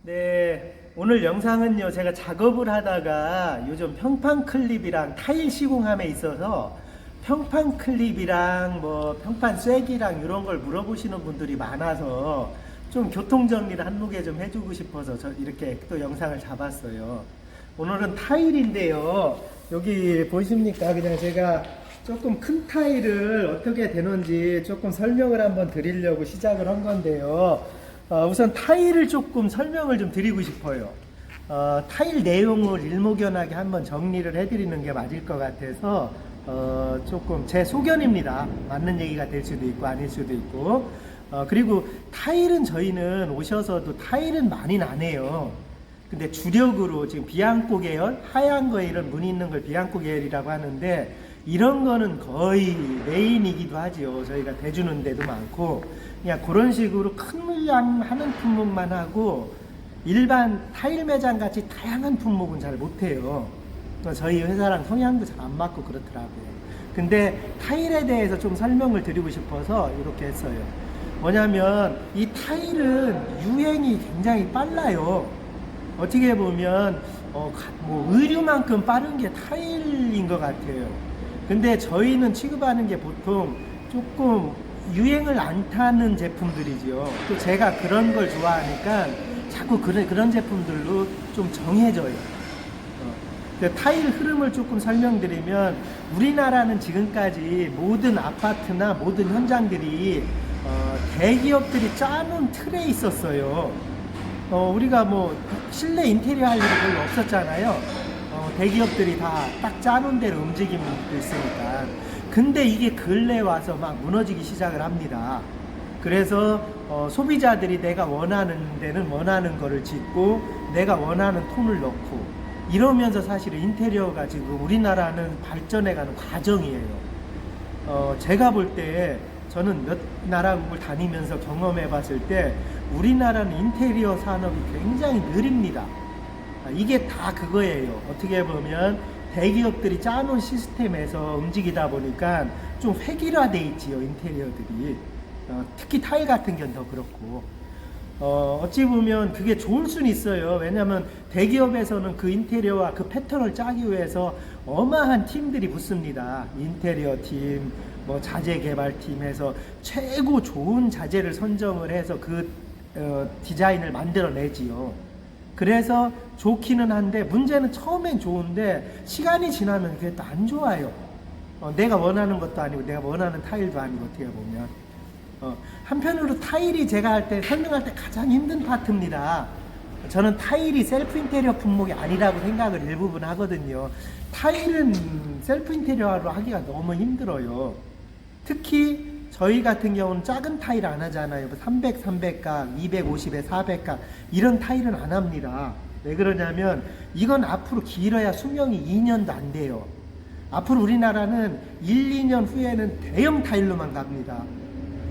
네, 오늘 영상은요, 제가 작업을 하다가 요즘 평판 클립이랑 타일 시공함에 있어서 평판 클립이랑 뭐 평판 쐐기랑 이런 걸 물어보시는 분들이 많아서 좀 교통 정리를 한몫에 좀 해주고 싶어서 저 이렇게 또 영상을 잡았어요. 오늘은 타일인데요. 여기 보이십니까? 그냥 제가 조금 큰 타일을 어떻게 되는지 조금 설명을 한번 드리려고 시작을 한 건데요. 우선 타일을 조금 설명을 좀 드리고 싶어요. 타일 내용을 일목요연하게 한번 정리를 해드리는 게 맞을 것 같아서 조금 제 소견입니다. 맞는 얘기가 될 수도 있고 아닐 수도 있고. 그리고 타일은 저희는 오셔서도 타일은 많이는 안 해요. 근데 주력으로 지금 비앙코 계열, 하얀 거 이런 무늬 있는 걸 비앙코 계열이라고 하는데, 이런 거는 거의 메인이기도 하죠. 저희가 대주는 데도 많고, 그냥 그런 식으로 큰 물량 하는 품목만 하고, 일반 타일 매장 같이 다양한 품목은 잘 못해요. 저희 회사랑 성향도 잘 안 맞고 그렇더라고요. 근데 타일에 대해서 좀 설명을 드리고 싶어서 이렇게 했어요. 뭐냐면 이 타일은 유행이 굉장히 빨라요. 어떻게 보면 뭐 의류만큼 빠른 게 타일인 것 같아요. 근데 저희는 취급하는 게 보통 조금 유행을 안 타는 제품들이죠. 또 제가 그런 걸 좋아하니까 자꾸 그런 제품들로 좀 정해져요. 타일 흐름을 조금 설명드리면, 우리나라는 지금까지 모든 아파트나 모든 현장들이 대기업들이 짜놓은 틀에 있었어요. 우리가 뭐 실내 인테리어 할 일이 별로 없었잖아요. 대기업들이 다 딱 짜놓은 대로 움직이고 있으니까. 근데 이게 근래 와서 막 무너지기 시작을 합니다. 그래서 소비자들이 내가 원하는 데는 원하는 거를 짓고 내가 원하는 톤을 넣고 이러면서 사실은 인테리어가 지금 우리나라는 발전해가는 과정이에요. 제가 볼 때, 저는 몇 나라국을 다니면서 경험해 봤을 때 우리나라는 인테리어 산업이 굉장히 느립니다. 이게 다 그거예요. 어떻게 보면 대기업들이 짜놓은 시스템에서 움직이다 보니까 좀 획일화돼 있지요, 인테리어들이. 특히 타일 같은 경우는 더 그렇고. 어찌 보면 그게 좋을 수는 있어요. 왜냐하면 대기업에서는 그 인테리어와 그 패턴을 짜기 위해서 어마한 팀들이 붙습니다. 인테리어 팀, 뭐 자재 개발팀에서 최고 좋은 자재를 선정을 해서 그 디자인을 만들어내지요. 그래서 좋기는 한데, 문제는 처음엔 좋은데 시간이 지나면 그게 또 안 좋아요. 내가 원하는 것도 아니고 내가 원하는 타일도 아니고, 어떻게 보면. 한편으로 타일이 제가 설명할 때 가장 힘든 파트입니다. 저는 타일이 셀프 인테리어 품목이 아니라고 생각을 일부분 하거든요. 타일은 셀프 인테리어로 하기가 너무 힘들어요. 특히 저희 같은 경우는 작은 타일 안 하잖아요. 300, 300각, 250에 400각 이런 타일은 안 합니다. 왜 그러냐면 이건 앞으로 길어야 수명이 2년도 안 돼요. 앞으로 우리나라는 1, 2년 후에는 대형 타일로만 갑니다.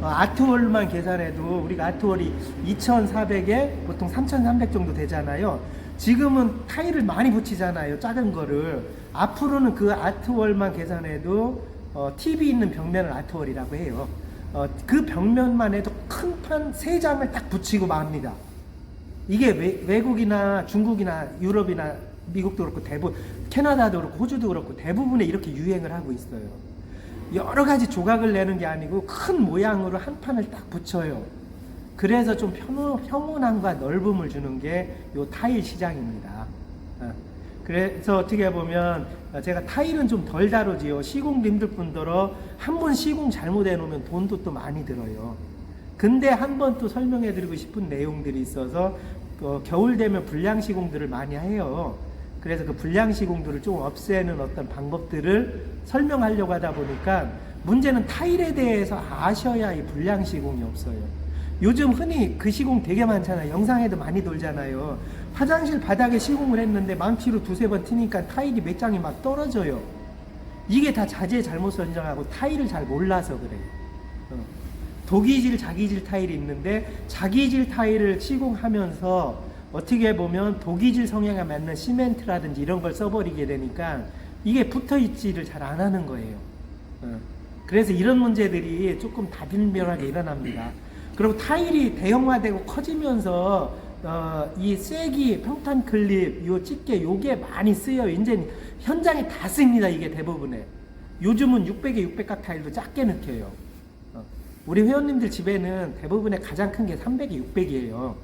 아트월만 계산해도 우리가 아트월이 2,400에 보통 3,300 정도 되잖아요. 지금은 타일을 많이 붙이잖아요, 작은 거를. 앞으로는 그 아트월만 계산해도 TV 있는 벽면을 아트월이라고 해요. 그 벽면만 해도 큰 판 3장을 딱 붙이고 맙니다. 이게 외국이나 중국이나 유럽이나 미국도 그렇고 대부분, 캐나다도 그렇고 호주도 그렇고 대부분에 이렇게 유행을 하고 있어요. 여러 가지 조각을 내는 게 아니고 큰 모양으로 한 판을 딱 붙여요. 그래서 좀 평온함과 넓음을 주는 게 요 타일 시장입니다. 그래서 어떻게 보면 제가 타일은 좀 덜 다루지요. 시공도 힘들 뿐더러 한 번 시공 잘못해 놓으면 돈도 또 많이 들어요. 근데 한 번 또 설명해 드리고 싶은 내용들이 있어서 겨울 되면 불량 시공들을 많이 해요. 그래서 그 불량 시공들을 좀 없애는 어떤 방법들을 설명하려고 하다 보니까, 문제는 타일에 대해서 아셔야 이 불량 시공이 없어요. 요즘 흔히 그 시공 되게 많잖아요. 영상에도 많이 돌잖아요. 화장실 바닥에 시공을 했는데 망치로 2-3번 튀니까 타일이 몇 장이 막 떨어져요. 이게 다 자재 잘못 선정하고 타일을 잘 몰라서 그래요. 독이질, 자기질 타일이 있는데 자기질 타일을 시공하면서 어떻게 보면 독이질 성향에 맞는 시멘트라든지 이런 걸 써버리게 되니까 이게 붙어있지를 잘 안 하는 거예요. 그래서 이런 문제들이 조금 다분별하게 일어납니다. 그리고 타일이 대형화되고 커지면서 이 쐐기 평판 클립 요 집게 요게 많이 쓰여요. 이제 현장에 다 씁니다. 이게 대부분에. 요즘은 600에 600각 타일도 작게 넣게요. 우리 회원님들 집에는 대부분의 가장 큰 게 300에 600이에요.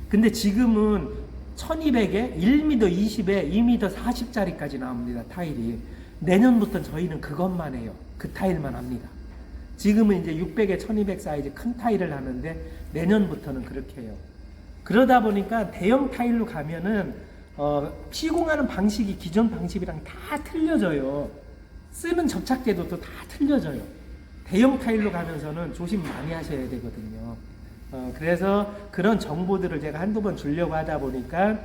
근데 지금은 1200에 1m 20에 2m 40짜리까지 나옵니다. 타일이. 내년부터는 저희는 그것만 해요. 그 타일만 합니다. 지금은 이제 600에 1200 사이즈 큰 타일을 하는데 내년부터는 그렇게 해요. 그러다 보니까 대형 타일로 가면은 시공하는 방식이 기존 방식이랑 다 틀려져요. 쓰는 접착제도 또 다 틀려져요. 대형 타일로 가면서는 조심 많이 하셔야 되거든요. 그래서 그런 정보들을 제가 한두 번 주려고 하다 보니까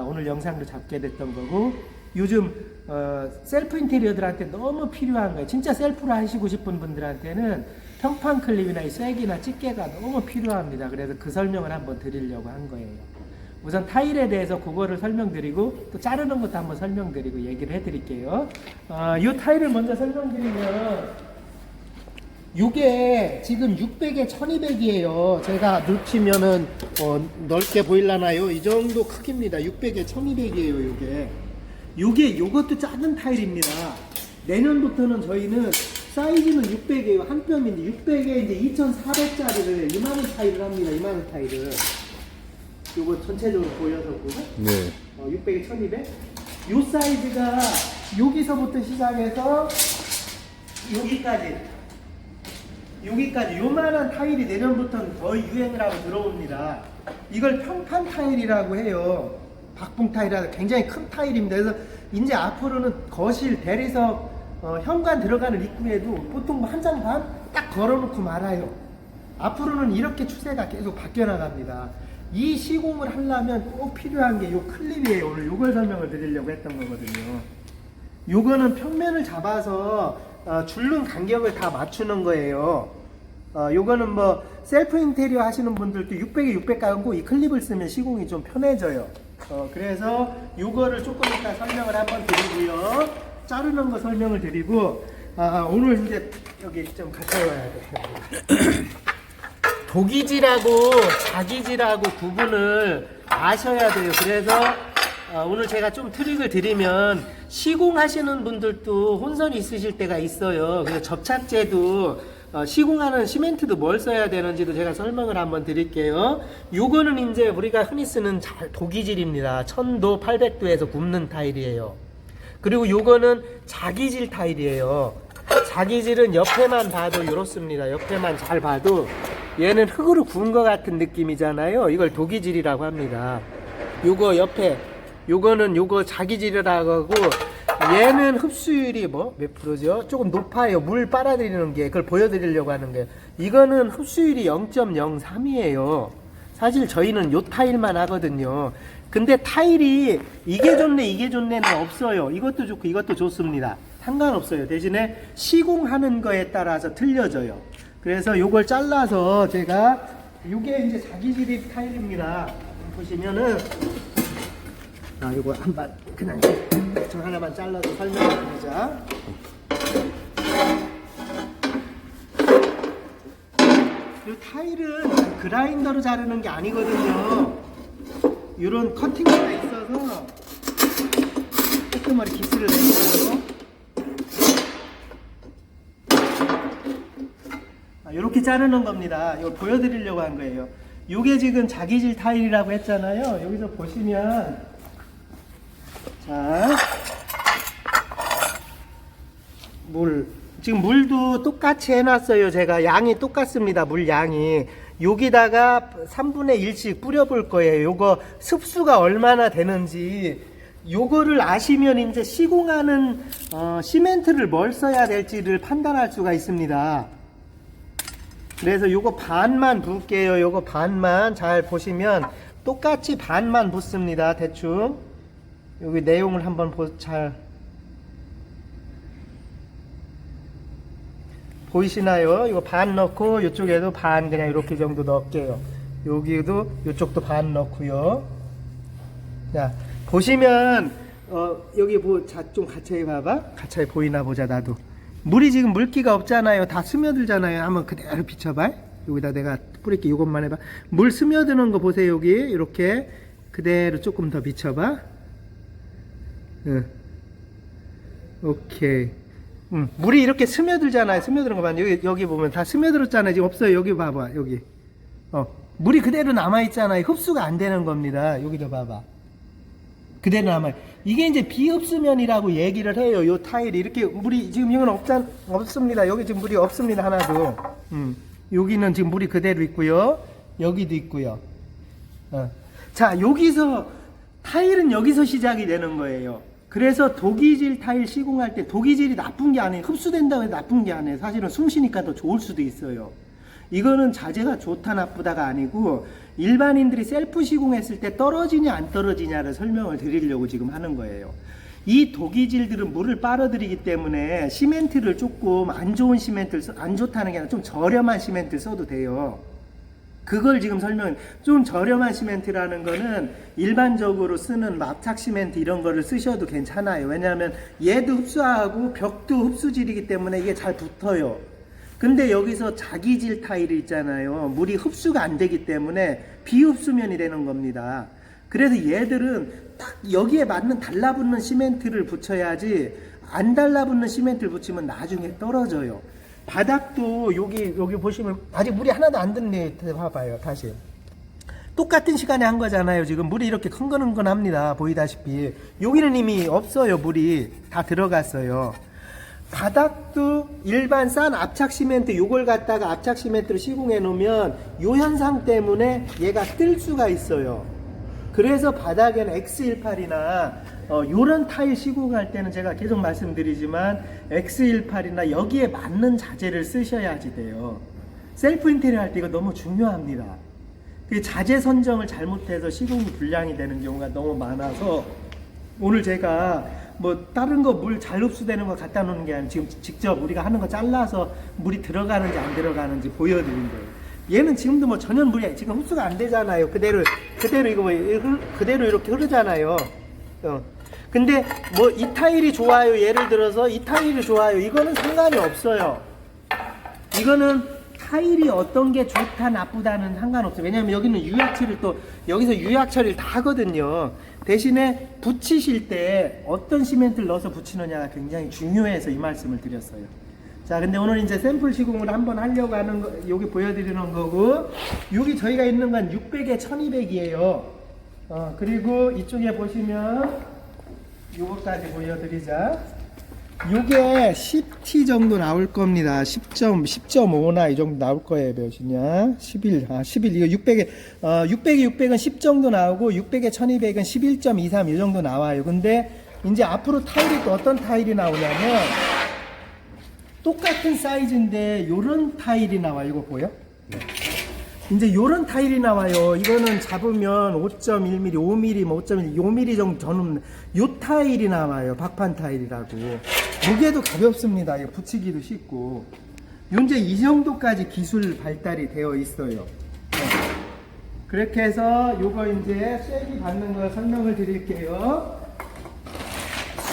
오늘 영상도 잡게 됐던 거고, 요즘 셀프 인테리어들한테 너무 필요한 거예요. 진짜 셀프로 하시고 싶은 분들한테는 평판 클립이나 이 쐐기나 집게가 너무 필요합니다. 그래서 그 설명을 한번 드리려고 한 거예요. 우선 타일에 대해서 그거를 설명드리고 또 자르는 것도 한번 설명드리고 얘기를 해드릴게요. 이 타일을 먼저 설명드리면, 이게 지금 600에 1200이에요. 제가 눕히면은 넓게 보일라나요? 이 정도 크기입니다. 600에 1200이에요. 요것도 작은 타일입니다. 내년부터는 저희는 사이즈는 600이에요. 한 뼘인데 600에 이제 2400짜리를 이만한 타일을 합니다. 이만한 타일을. 요거 전체적으로 보여서 보고. 네. 600에 1200. 요 사이즈가 여기서부터 시작해서 여기까지 요만한 타일이 내년부터는 거의 유행을 하고 들어옵니다. 이걸 평판 타일이라고 해요. 박봉 타일이라서 굉장히 큰 타일입니다. 그래서 이제 앞으로는 거실, 대리석, 현관 들어가는 입구에도 보통 한 장 반 딱 걸어놓고 말아요. 앞으로는 이렇게 추세가 계속 바뀌어 나갑니다. 이 시공을 하려면 꼭 필요한 게 요 클립이에요. 오늘 요걸 설명을 드리려고 했던 거거든요. 요거는 평면을 잡아서 줄눈 간격을 다 맞추는 거예요. 요거는 뭐 셀프 인테리어 하시는 분들도 600에 600 가고 이 클립을 쓰면 시공이 좀 편해져요. 그래서 요거를 조금 이따 설명을 한번 드리고요. 자르는 거 설명을 드리고, 오늘 이제 여기 좀 가까이 와야 돼. 독이질하고 자기질하고 구분을 아셔야 돼요. 그래서 오늘 제가 좀 트릭을 드리면, 시공하시는 분들도 혼선이 있으실 때가 있어요. 그래서 접착제도 시공하는 시멘트도 뭘 써야 되는지도 제가 설명을 한번 드릴게요. 요거는 이제 우리가 흔히 쓰는 독이질입니다. 1000도 800도에서 굽는 타일이에요. 그리고 요거는 자기질 타일이에요. 자기질은 옆에만 봐도 이렇습니다. 옆에만 잘 봐도 얘는 흙으로 구운 것 같은 느낌이잖아요. 이걸 독이질이라고 합니다. 요거 옆에 요거는 요거 자기질이라고 하고, 얘는 흡수율이 몇 프로죠? 조금 높아요. 물 빨아들이는 게. 그걸 보여드리려고 하는 게. 이거는 흡수율이 0.03이에요. 사실 저희는 요 타일만 하거든요. 근데 타일이 이게 좋네 이게 좋네는 없어요. 이것도 좋고 이것도 좋습니다. 상관없어요. 대신에 시공하는 거에 따라서 틀려져요. 그래서 요걸 잘라서 제가, 요게 이제 자기질이 타일입니다. 보시면은, 요거 한번 그냥 대충 하나만 잘라서 설명을 드리자. 이 타일은 그라인더로 자르는 게 아니거든요. 이런 커팅기가 있어서 조그맣게 기스를 내고요. 이렇게 자르는 겁니다. 이걸 보여드리려고 한 거예요. 이게 지금 자기질 타일이라고 했잖아요. 여기서 보시면, 자, 지금 물도 똑같이 해놨어요. 제가 양이 똑같습니다. 물 양이. 여기다가 3분의 1씩 뿌려볼 거예요. 요거 습수가 얼마나 되는지, 요거를 아시면 이제 시공하는 시멘트를 뭘 써야 될지를 판단할 수가 있습니다. 그래서 요거 반만 붓게요. 요거 반만. 잘 보시면 똑같이 반만 붓습니다. 대충 여기 내용을 한번 잘 보이시나요? 이거 반 넣고 이쪽에도 반 그냥 이렇게 정도 넣을게요. 여기도 이쪽도 반 넣고요. 자, 보시면 여기 좀 가까이 봐봐. 가까이 보이나 보자. 나도 물이 지금 물기가 없잖아요. 다 스며들잖아요. 한번 그대로 비춰봐. 여기다 내가 뿌릴게. 이것만 해봐. 물 스며드는 거 보세요. 여기 이렇게 그대로 조금 더 비춰봐. 응. 오케이. 물이 이렇게 스며들잖아요. 스며드는 거 봐. 여기 보면 다 스며들었잖아요. 지금 없어요. 여기 봐봐. 여기. 물이 그대로 남아있잖아요. 흡수가 안 되는 겁니다. 여기도 봐봐. 그대로 남아요. 이게 이제 비흡수면이라고 얘기를 해요. 요 타일이. 이렇게 물이, 지금 이건 없습니다. 여기 지금 물이 없습니다. 하나도. 여기는 지금 물이 그대로 있고요. 여기도 있고요. 자, 여기서, 타일은 여기서 시작이 되는 거예요. 그래서 도기질 타일 시공할 때 도기질이 나쁜 게 아니에요. 흡수된다고 해서 나쁜 게 아니에요. 사실은 숨 쉬니까 더 좋을 수도 있어요. 이거는 자재가 좋다 나쁘다가 아니고 일반인들이 셀프 시공했을 때 떨어지냐 안 떨어지냐를 설명을 드리려고 지금 하는 거예요. 이 도기질들은 물을 빨아들이기 때문에 시멘트를 조금 안 좋은 시멘트를 안 좋다는 게 아니라 좀 저렴한 시멘트를 써도 돼요. 그걸 지금 좀 저렴한 시멘트라는 거는 일반적으로 쓰는 압착 시멘트 이런 거를 쓰셔도 괜찮아요. 왜냐하면 얘도 흡수하고 벽도 흡수질이기 때문에 이게 잘 붙어요. 근데 여기서 자기질 타일이 있잖아요. 물이 흡수가 안 되기 때문에 비흡수면이 되는 겁니다. 그래서 얘들은 딱 여기에 맞는 달라붙는 시멘트를 붙여야지 안 달라붙는 시멘트를 붙이면 나중에 떨어져요. 바닥도 여기 보시면 아직 물이 하나도 안 든네. 봐봐요. 다시 똑같은 시간에 한 거잖아요. 지금 물이 이렇게 흥건합니다. 보이다시피 여기는 이미 없어요. 물이 다 들어갔어요. 바닥도 일반 싼 압착 시멘트 요걸 갖다가 압착 시멘트로 시공해 놓으면 요 현상 때문에 얘가 뜰 수가 있어요. 그래서 바닥에는 X18이나 요런 타일 시공할 때는 제가 계속 말씀드리지만 X18이나 여기에 맞는 자재를 쓰셔야지 돼요. 셀프 인테리어 할 때 이거 너무 중요합니다. 그 자재 선정을 잘못해서 시공이 불량이 되는 경우가 너무 많아서 오늘 제가 뭐 다른 거 물 잘 흡수되는 거 갖다 놓는 게 아니라 지금 직접 우리가 하는 거 잘라서 물이 들어가는지 안 들어가는지 보여드린 거예요. 얘는 지금도 뭐 전혀 물이 지금 흡수가 안 되잖아요. 그대로 이거 그대로 이렇게 흐르잖아요. 근데 뭐 이 타일이 좋아요. 예를 들어서 이 타일이 좋아요. 이거는 상관이 없어요. 이거는 타일이 어떤 게 좋다 나쁘다는 상관없어요. 왜냐면 여기는 유약 처리를 또 여기서 유약 처리를 다 하거든요. 대신에 붙이실 때 어떤 시멘트를 넣어서 붙이느냐가 굉장히 중요해서 이 말씀을 드렸어요. 자, 근데 오늘 이제 샘플 시공을 한번 하려고 하는 거, 여기 보여드리는 거고, 여기 저희가 있는 건 600에 1200이에요. 그리고 이쪽에 보시면, 요거까지 보여드리자. 요게 10T 정도 나올 겁니다. 10.5나 이 정도 나올 거예요. 몇이냐? 11, 이거 600에 600은 10 정도 나오고, 600에 1200은 11.23 이 정도 나와요. 근데, 이제 앞으로 타일이 또 어떤 타일이 나오냐면, 똑같은 사이즈인데 요런 타일이 나와요. 이거 보여? 네. 이제 요런 타일이 나와요. 이거는 잡으면 5.1mm, 5mm, 뭐 5.1, 5mm 정도 저는 요 타일이 나와요. 박판 타일이라고. 무게도 가볍습니다. 이거 붙이기도 쉽고. 현재 이 정도까지 기술 발달이 되어 있어요. 네. 그렇게 해서 요거 이제 쇠기 받는 거 설명을 드릴게요.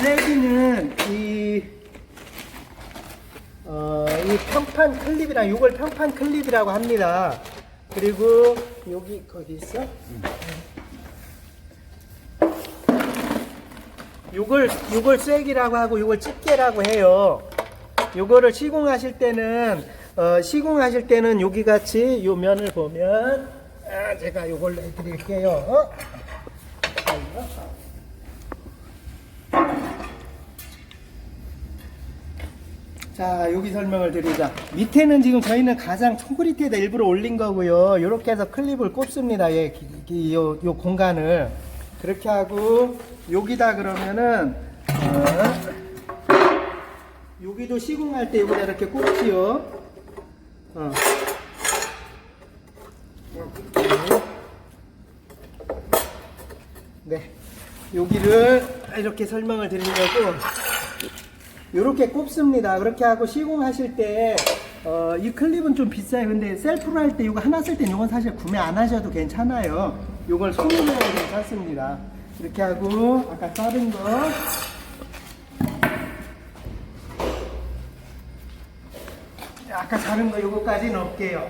쇠기는 이 평판 클립이랑 요걸 평판 클립이라고 합니다. 그리고 여기 거기 있어? 요걸 쐐기라고 하고 요걸 집게라고 해요. 요거를 시공하실 때는 여기 같이 요 면을 보면 제가 요걸로 해드릴게요. 자, 여기 설명을 드리자. 밑에는 지금 저희는 가장 콘크리트에다 일부러 올린 거고요. 이렇게 해서 클립을 꼽습니다. 요 공간을. 그렇게 하고, 여기다 그러면은, 여기도 시공할 때 여기다 이렇게 꼽지요. 네. 여기를 이렇게 설명을 드리려고, 요렇게 꼽습니다. 그렇게 하고 시공하실 때, 이 클립은 좀 비싸요. 근데 셀프로 할 때 이거 하나 쓸 땐 이건 사실 구매 안 하셔도 괜찮아요. 요걸 손으로 해도 괜찮습니다. 이렇게 하고, 아까 자른 거. 아까 자른 거 요거까지 넣을게요.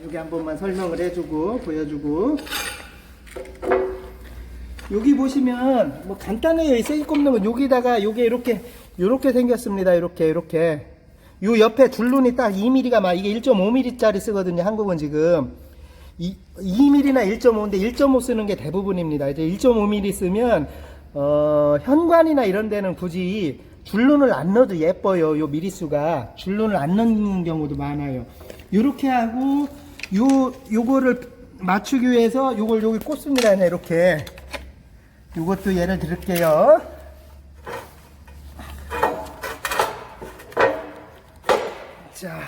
여기 한 번만 설명을 해주고 보여주고, 여기 보시면 뭐 간단해요. 이 세기 꼽는 건 여기다가 요게 이렇게 생겼습니다. 이렇게 요 옆에 줄눈이 딱 2mm가 막 이게 1.5mm짜리 쓰거든요. 한국은 지금 2mm나 1.5인데 1.5 쓰는 게 대부분입니다. 이제 1.5mm 쓰면 현관이나 이런 데는 굳이 줄눈을 안 넣어도 예뻐요. 요 미리수가 줄눈을 안 넣는 경우도 많아요. 요렇게 하고 요거를 맞추기 위해서 요걸 여기 꽂습니다. 이렇게. 요것도 예를 들을게요. 자,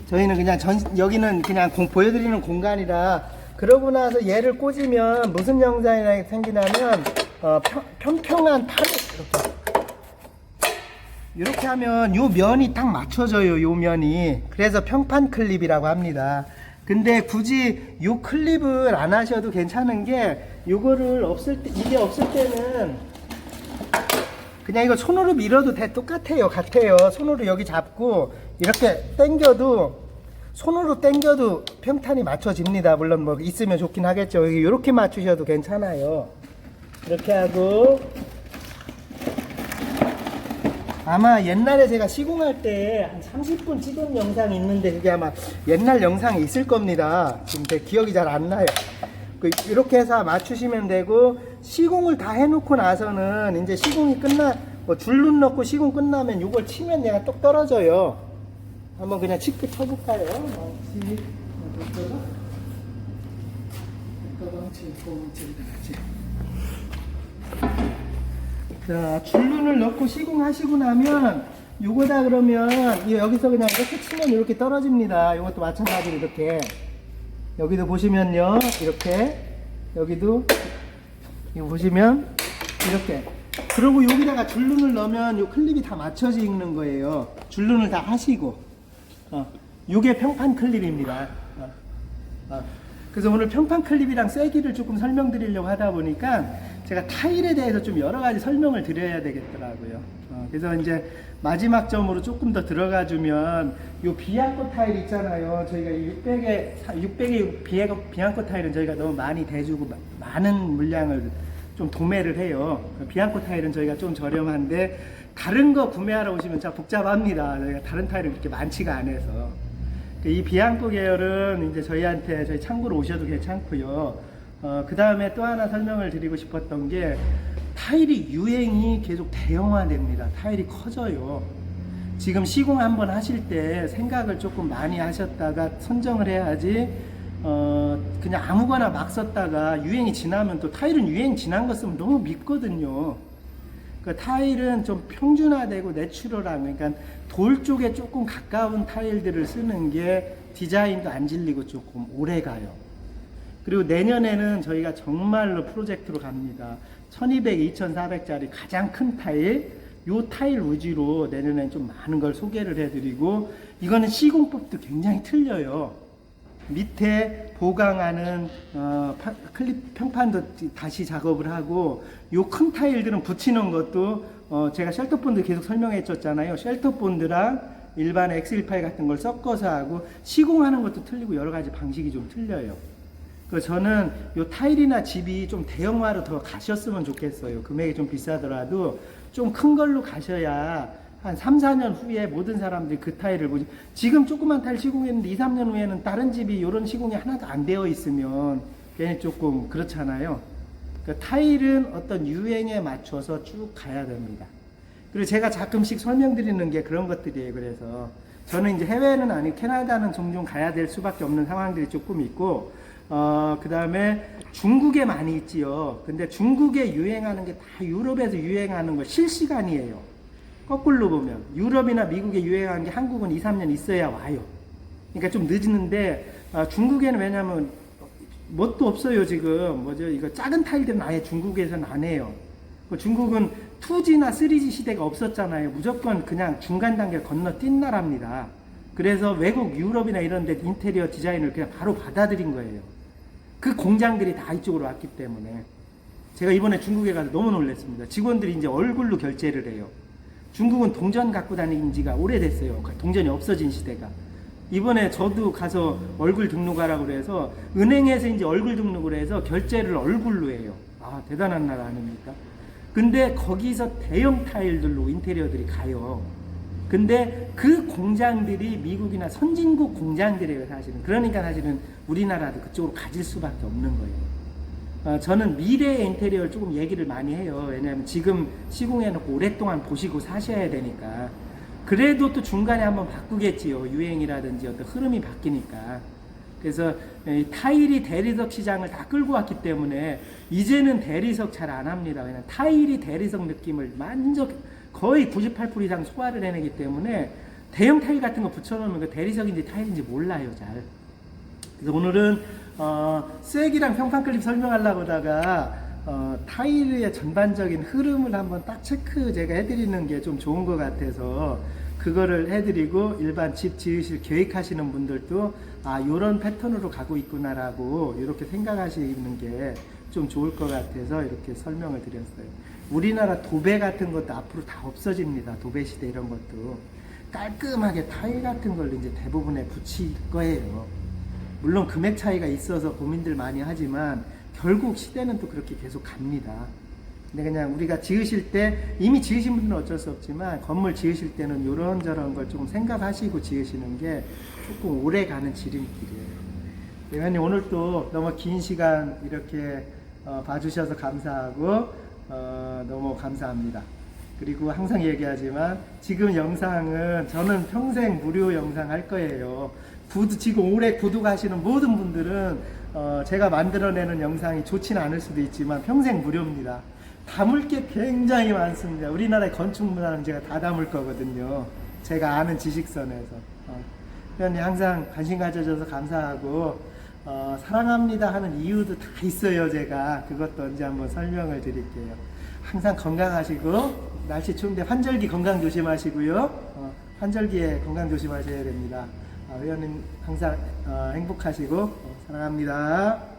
저희는 그냥 여기는 그냥 보여드리는 공간이라, 그러고 나서 얘를 꽂으면 무슨 영상이 생기냐면 평평한 판을 이렇게 하면 요 면이 딱 맞춰져요. 요 면이. 그래서 평판 클립이라고 합니다. 근데 굳이 요 클립을 안 하셔도 괜찮은 게, 요거를 이게 없을 때는 그냥 이거 손으로 밀어도 똑같아요. 손으로 여기 잡고 이렇게 손으로 당겨도 평탄이 맞춰집니다. 물론 뭐 있으면 좋긴 하겠죠. 여기 이렇게 맞추셔도 괜찮아요. 이렇게 하고, 아마 옛날에 제가 시공할 때 한 30분 찍은 영상이 있는데, 그게 아마 옛날 영상이 있을 겁니다. 지금 제 기억이 잘 안 나요. 이렇게 해서 맞추시면 되고, 시공을 다 해놓고 나서는 이제 시공이 뭐 줄눈 넣고 시공 끝나면 이걸 치면 얘가 똑 떨어져요. 한번 그냥 칩게 쳐볼까요? 자, 줄눈을 넣고 시공하시고 나면 요거다 그러면 여기서 그냥 이렇게 치면 이렇게 떨어집니다. 이것도 마찬가지로 이렇게. 여기도 보시면요, 이렇게. 여기도 이거 보시면 이렇게. 그리고 여기다가 줄눈을 넣으면 요 클립이 다 맞춰지는 거예요. 줄눈을 다 하시고. 요게 평판 클립입니다. 그래서 오늘 평판 클립이랑 쐐기를 조금 설명드리려고 하다 보니까 제가 타일에 대해서 좀 여러 가지 설명을 드려야 되겠더라고요. 그래서 이제 마지막 점으로 조금 더 들어가 주면, 요 비앙코 타일 있잖아요. 저희가 600의 비앙코 타일은 저희가 너무 많이 대주고 많은 물량을 좀 도매를 해요. 비앙코 타일은 저희가 좀 저렴한데, 다른 거 구매하러 오시면 참 복잡합니다. 저희가 다른 타일은 그렇게 많지가 않아서. 이 비앙코 계열은 이제 저희 창고로 오셔도 괜찮고요. 그 다음에 또 하나 설명을 드리고 싶었던 게, 타일이 유행이 계속 대형화됩니다. 타일이 커져요. 지금 시공 한번 하실 때 생각을 조금 많이 하셨다가 선정을 해야지, 그냥 아무거나 막 썼다가 유행이 지나면, 또 타일은 유행 지난 거 쓰면 너무 밉거든요. 그 타일은 좀 평준화되고 내추럴한, 그러니까 돌 쪽에 조금 가까운 타일들을 쓰는 게 디자인도 안 질리고 조금 오래 가요. 그리고 내년에는 저희가 정말로 프로젝트로 갑니다. 1200, 2400짜리 가장 큰 타일, 요 타일 위주로 내년에는 좀 많은 걸 소개를 해드리고, 이거는 시공법도 굉장히 틀려요. 밑에 보강하는 클립 평판도 다시 작업을 하고, 요 큰 타일들은 붙이는 것도 제가 쉘터본드 계속 설명해 줬잖아요. 쉘터본드랑 일반 X18 같은 걸 섞어서 하고, 시공하는 것도 틀리고 여러 가지 방식이 좀 틀려요. 그래서 저는 요 타일이나 집이 좀 대형화로 더 가셨으면 좋겠어요. 금액이 좀 비싸더라도 좀 큰 걸로 가셔야 한 3, 4년 후에 모든 사람들이 그 타일을 보지. 지금 조그만 타일 시공했는데 2, 3년 후에는 다른 집이 이런 시공이 하나도 안 되어 있으면 괜히 조금 그렇잖아요. 그러니까 타일은 어떤 유행에 맞춰서 쭉 가야 됩니다. 그리고 제가 가끔씩 설명드리는 게 그런 것들이에요. 그래서 저는 이제 해외는 아니고 캐나다는 종종 가야 될 수밖에 없는 상황들이 조금 있고, 그 다음에 중국에 많이 있지요. 근데 중국에 유행하는 게 다 유럽에서 유행하는 거 실시간이에요. 거꾸로 보면 유럽이나 미국에 유행하는 게 한국은 2, 3년 있어야 와요. 그러니까 좀 늦는데, 중국에는 왜냐면 뭣도 없어요. 지금 이거 작은 타일들은 아예 중국에서는 안 해요. 중국은 2G나 3G 시대가 없었잖아요. 무조건 그냥 중간 단계 건너뛴 나라입니다. 그래서 외국 유럽이나 이런 데 인테리어 디자인을 그냥 바로 받아들인 거예요. 그 공장들이 다 이쪽으로 왔기 때문에. 제가 이번에 중국에 가서 너무 놀랐습니다. 직원들이 이제 얼굴로 결제를 해요. 중국은 동전 갖고 다닌 지가 오래됐어요. 동전이 없어진 시대가. 이번에 저도 가서 얼굴 등록하라고 그래서 은행에서 이제 얼굴 등록을 해서 결제를 얼굴로 해요. 아, 대단한 나라 아닙니까? 근데 거기서 대형 타일들로 인테리어들이 가요. 근데 그 공장들이 미국이나 선진국 공장들이에요, 사실은. 그러니까 사실은 우리나라도 그쪽으로 가질 수밖에 없는 거예요. 저는 미래의 인테리어를 조금 얘기를 많이 해요. 왜냐하면 지금 시공해놓고 오랫동안 보시고 사셔야 되니까. 그래도 또 중간에 한번 바꾸겠지요. 유행이라든지 어떤 흐름이 바뀌니까. 그래서 타일이 대리석 시장을 다 끌고 왔기 때문에 이제는 대리석 잘 안 합니다. 왜냐하면 타일이 대리석 느낌을 거의 98% 이상 소화를 해내기 때문에 대형 타일 같은 거 붙여놓으면 그 대리석인지 타일인지 몰라요, 잘. 그래서 오늘은 쐐기랑 평판 클립 설명하려고 하다가 타일의 전반적인 흐름을 한번 딱 체크 제가 해드리는 게 좀 좋은 것 같아서 그거를 해드리고 일반 집 지으실 계획하시는 분들도 아, 요런 패턴으로 가고 있구나라고 이렇게 생각하시는 게 좀 좋을 것 같아서 이렇게 설명을 드렸어요. 우리나라 도배 같은 것도 앞으로 다 없어집니다. 도배 시대 이런 것도 깔끔하게 타일 같은 걸 이제 대부분에 붙일 거예요. 물론 금액 차이가 있어서 고민들 많이 하지만 결국 시대는 또 그렇게 계속 갑니다. 근데 그냥 우리가 지으실 때 이미 지으신 분들은 어쩔 수 없지만 건물 지으실 때는 이런저런 걸 조금 생각하시고 지으시는 게 조금 오래 가는 지름길이에요. 대표님 오늘 또 너무 긴 시간 이렇게 봐주셔서 감사하고 너무 감사합니다. 그리고 항상 얘기하지만 지금 영상은 저는 평생 무료 영상 할 거예요. 지금 오래 구독하시는 모든 분들은 제가 만들어내는 영상이 좋지는 않을 수도 있지만 평생 무료입니다. 담을 게 굉장히 많습니다. 우리나라의 건축 문화는 제가 다 담을 거거든요. 제가 아는 지식선에서. 그러니 항상 관심 가져줘서 감사하고 사랑합니다 하는 이유도 다 있어요. 제가 그것도 언제 한번 설명을 드릴게요. 항상 건강하시고 날씨 추운데 환절기 건강 조심하시고요. 환절기에 건강 조심하셔야 됩니다. 회원님 항상 행복하시고 사랑합니다.